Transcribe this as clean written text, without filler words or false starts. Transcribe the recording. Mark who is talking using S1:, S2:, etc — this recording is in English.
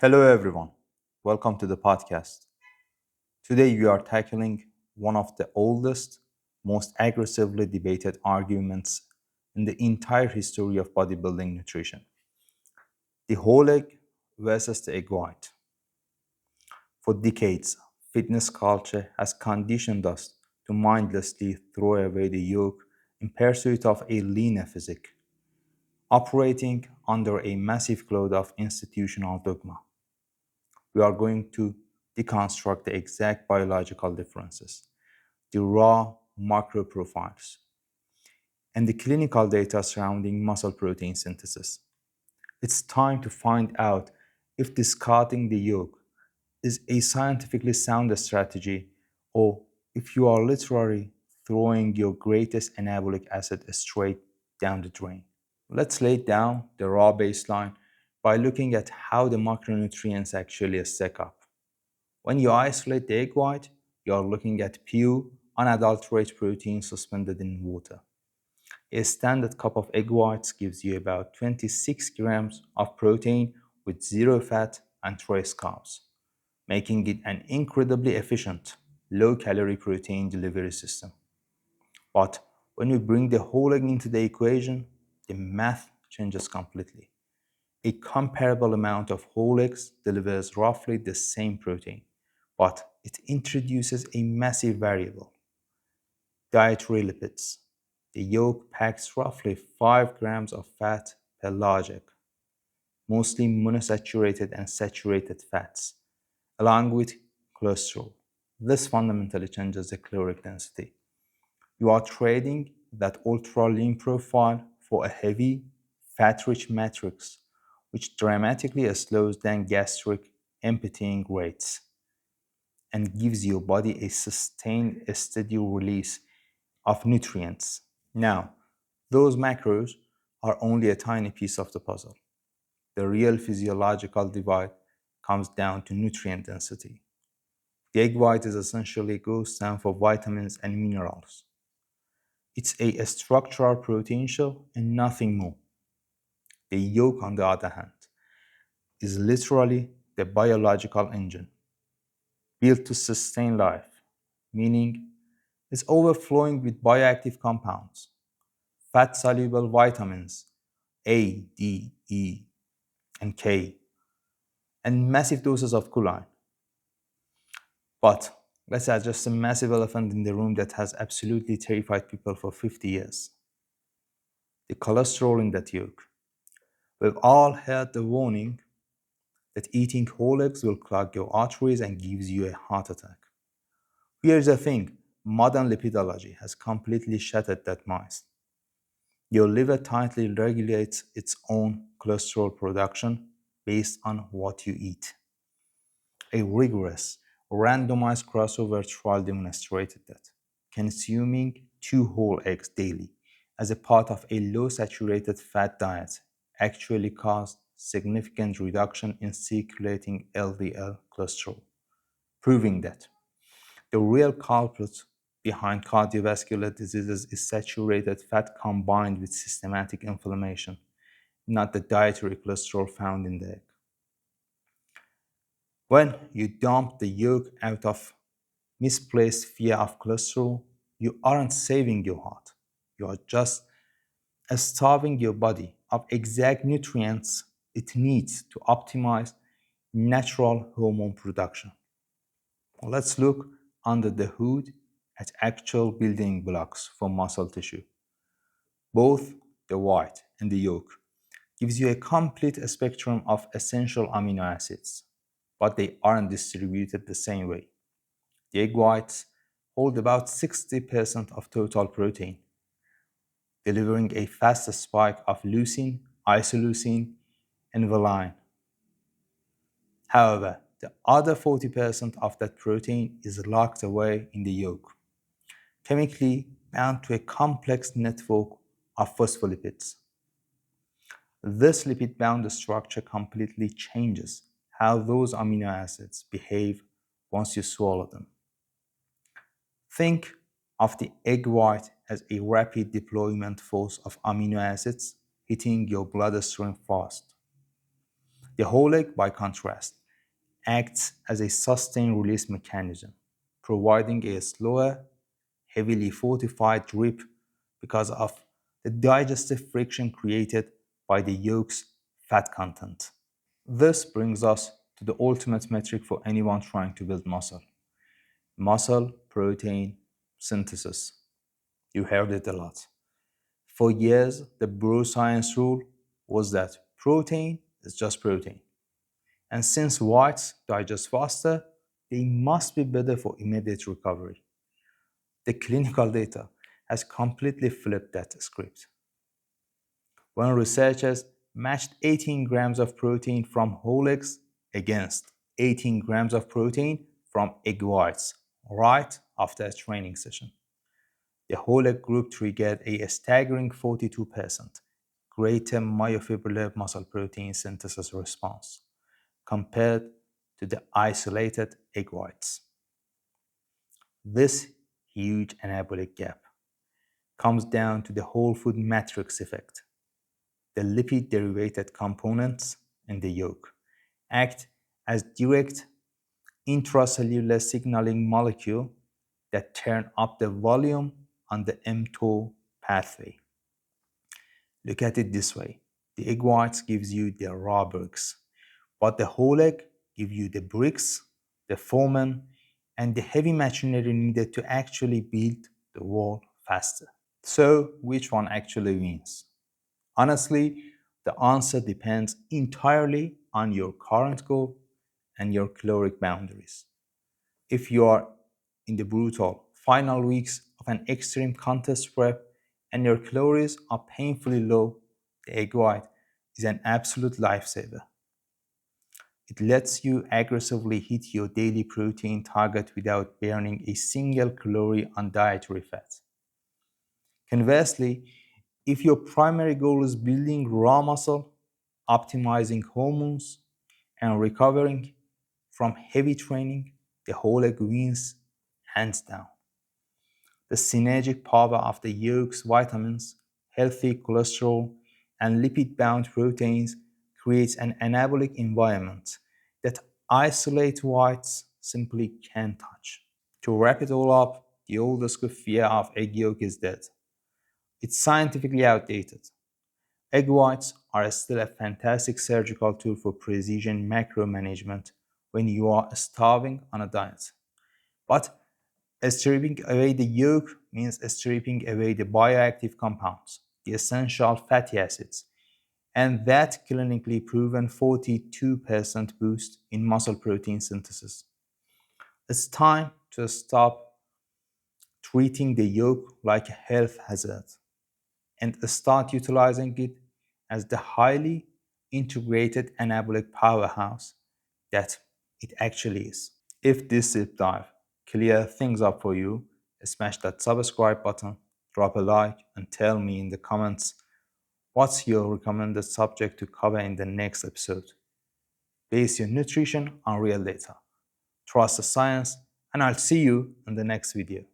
S1: Hello, everyone. Welcome to the podcast. Today, we are tackling one of the oldest, most aggressively debated arguments in the entire history of bodybuilding nutrition, the whole egg versus the egg white. For decades, fitness culture has conditioned us to mindlessly throw away the yolk in pursuit of a leaner physique, operating under a massive cloud of institutional dogma. We are going to deconstruct the exact biological differences, the raw macro profiles, and the clinical data surrounding muscle protein synthesis. It's time to find out if discarding the yolk is a scientifically sound strategy or if you are literally throwing your greatest anabolic acid straight down the drain. Let's lay down the raw baseline by looking at how the macronutrients actually stack up. When you isolate the egg white, you are looking at pure, unadulterated protein suspended in water. A standard cup of egg whites gives you about 26 grams of protein with zero fat and trace carbs, making it an incredibly efficient, low-calorie protein delivery system. But when we bring the whole egg into the equation, the math changes completely. A comparable amount of whole eggs delivers roughly the same protein, but it introduces a massive variable: dietary lipids. The yolk packs roughly 5 grams of fat per large egg, mostly monosaturated and saturated fats, along with cholesterol. This fundamentally changes the caloric density. You are trading that ultra lean profile for a heavy, fat rich matrix, which dramatically slows down gastric emptying rates and gives your body a sustained, steady release of nutrients. Now, those macros are only a tiny piece of the puzzle. The real physiological divide comes down to nutrient density. The egg white is essentially a ghost town for vitamins and minerals. It's a structural protein shell and nothing more. The yolk, on the other hand, is literally the biological engine built to sustain life, meaning it's overflowing with bioactive compounds, fat soluble vitamins A, D, E, and K, and massive doses of choline. But let's address the massive elephant in the room that has absolutely terrified people for 50 years: the cholesterol in that yolk. We've all heard the warning that eating whole eggs will clog your arteries and gives you a heart attack. Here's the thing: modern lipidology has completely shattered that myth. Your liver tightly regulates its own cholesterol production based on what you eat. A rigorous, randomized crossover trial demonstrated that consuming 2 whole eggs daily as a part of a low saturated fat diet actually caused significant reduction in circulating LDL cholesterol, proving that the real culprit behind cardiovascular diseases is saturated fat combined with systematic inflammation, not the dietary cholesterol found in the egg. When you dump the yolk out of misplaced fear of cholesterol, you aren't saving your heart. You are just starving your body of exact nutrients it needs to optimize natural hormone production. Let's look under the hood at actual building blocks for muscle tissue. Both the white and the yolk gives you a complete spectrum of essential amino acids, but they aren't distributed the same way. The egg whites hold about 60% of total protein, delivering a fast spike of leucine, isoleucine, and valine. However, the other 40% of that protein is locked away in the yolk, chemically bound to a complex network of phospholipids. This lipid-bound structure completely changes how those amino acids behave once you swallow them. Think of the egg white as a rapid deployment force of amino acids hitting your bloodstream fast. The whole egg, by contrast, acts as a sustained release mechanism, providing a slower, heavily fortified drip because of the digestive friction created by the yolk's fat content. This brings us to the ultimate metric for anyone trying to build muscle protein synthesis. You heard it a lot. For years, the bro science rule was that protein is just protein. And since whites digest faster, they must be better for immediate recovery. The clinical data has completely flipped that script. When researchers matched 18 grams of protein from whole eggs against 18 grams of protein from egg whites right after a training session, the whole egg group triggered a staggering 42% greater myofibrillar muscle protein synthesis response compared to the isolated egg whites. This huge anabolic gap comes down to the whole food matrix effect. The lipid derivated components in the yolk act as direct intracellular signaling molecule that turn up the volume on the mTOR pathway. Look at it this way. The egg whites gives you the raw bricks, but the whole egg gives you the bricks, the foreman, and the heavy machinery needed to actually build the wall faster. So, which one actually wins? Honestly, the answer depends entirely on your current goal and your caloric boundaries. If you are in the brutal final weeks of an extreme contest prep and your calories are painfully low, the egg white is an absolute lifesaver. It lets you aggressively hit your daily protein target without burning a single calorie on dietary fat. Conversely, if your primary goal is building raw muscle, optimizing hormones, and recovering from heavy training, the whole egg wins hands down. The synergic power of the yolk's vitamins, healthy cholesterol, and lipid-bound proteins creates an anabolic environment that isolated whites simply can't touch. To wrap it all up, the old school fear of egg yolk is dead. It's scientifically outdated. Egg whites are still a fantastic surgical tool for precision macro management when you are starving on a diet. But stripping away the yolk means stripping away the bioactive compounds, the essential fatty acids, and that clinically proven 42% boost in muscle protein synthesis. It's time to stop treating the yolk like a health hazard and start utilizing it as the highly integrated anabolic powerhouse that it actually is. If this deep dive clear things up for you, smash that subscribe button, drop a like, and tell me in the comments what's your recommended subject to cover in the next episode. Base your nutrition on real data. Trust the science, and I'll see you in the next video.